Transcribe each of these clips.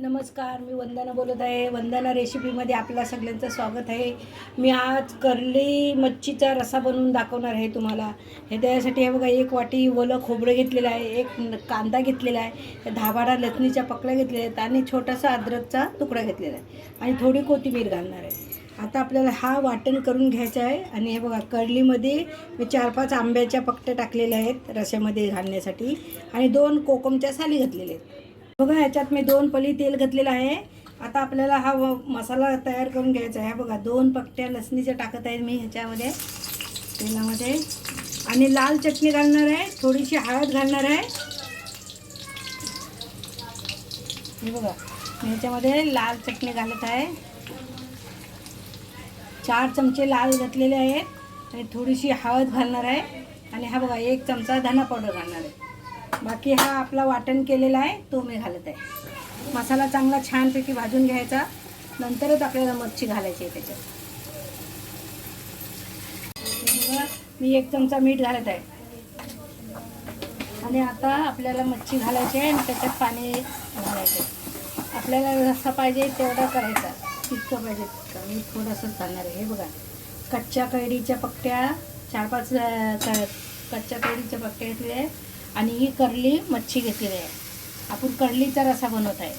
नमस्कार, मी वंदना बोलत आहे. वंदना रेसिपीमध्ये आपल्या सगळ्यांचं स्वागत आहे. मी आज कर्ली मच्छीचा रस्सा बनवून दाखवणार आहे तुम्हाला. हे त्यासाठी हे बघा, एक वाटी ओलं खोबरं घेतलेलं आहे, एक कांदा घेतलेला आहे, 10-12 लसणीच्या पकड्या घेतलेल्या आहेत आणि छोटासा अद्रकचा तुकडा घेतलेला आहे आणि थोडी कोथिंबीर घालणार आहे. आता आपल्याला हा वाटण करून घ्यायचा आहे. आणि हे बघा, कर्लीमध्ये मी 4-5 आंब्याच्या पकट्या टाकलेल्या आहेत रश्यामध्ये घालण्यासाठी आणि 2 कोकमच्या साली घातलेल्या आहेत. बघा, ह्याच्यात मी 2 पळी तेल घातलेलं आहे. आता आपल्याला हा मसाला तयार करून घ्यायचा आहे. बघा, 2 पकट्या लसणीच्या टाकत आहे मी ह्याच्यामध्ये तेलामध्ये आणि लाल चटणी घालणार आहे, थोडीशी हळद घालणार आहे. हे बघा, मी ह्याच्यामध्ये लाल चटणी घालत आहे. 4 चमचे लाल घातलेले आहेत आणि थोडीशी हळद घालणार आहे. आणि हा बघा, 1 चमचा धना पावडर घालणार आहे. बाकी हा आपला वाटण केलेला आहे तो मी घालत आहे. मसाला चांगला छानपैकी भाजून घ्यायचा, नंतरच आपल्याला मच्छी घालायची आहे त्याच्यात. बघा, मी 1 चमचा मीठ घालत आहे. आणि आता आपल्याला मच्छी घालायची आहे आणि त्याच्यात पाणी घालायचं आहे. आपल्याला जसा पाहिजे तेवढा करायचा, तितकं पाहिजे तितकं. मी थोडंसंच घालणार आहे. हे बघा, कच्च्या कैरीच्या पकट्या 4-5 कच्च्या कैरीच्या पकट्या घेतल्या आहे आणि ही कर्ली मच्छी घेतलेली आहे. आपण कर्लीचा रस्सा बनवत आहे.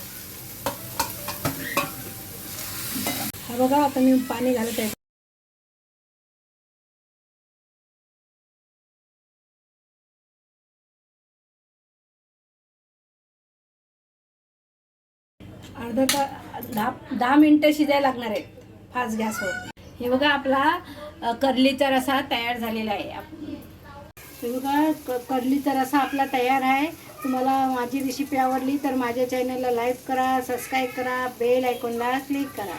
हा बघा, आता मी पाणी घालत आहे. अर्धा तास 10 मिनटं शिजायला लागणार आहे फास्ट गॅसवर. हे बघा, आपला कर्लीचा रस्सा तयार झालेला आहे. हे बघा, कर्लीचा रस्सा आपला तयार आहे. तुम्हाला माझी रेसिपी आवडली तर माझ्या चॅनलला लाईक करा, सबस्क्राईब करा, बेल आयकॉनला क्लिक करा.